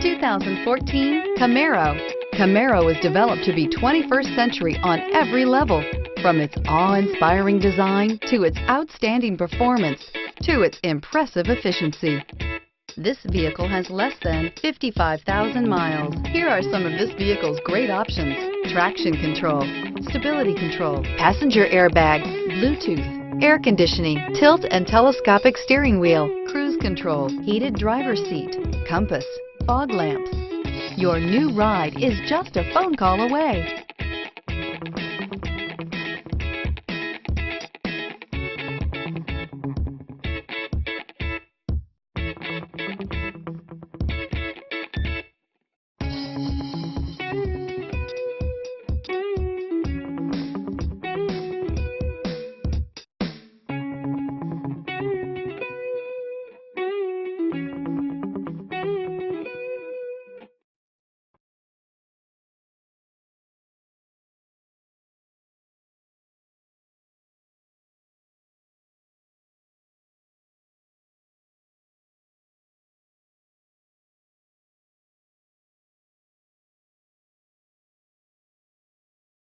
2014 Camaro. Camaro is developed to be 21st century on every level, from its awe-inspiring design to its outstanding performance to its impressive efficiency. This vehicle has less than 55,000 miles. Here are some of this vehicle's great options: traction control, stability control, passenger airbag, Bluetooth, air conditioning, tilt and telescopic steering wheel, cruise control, heated driver's seat, compass, fog lamps. Your new ride is just a phone call away.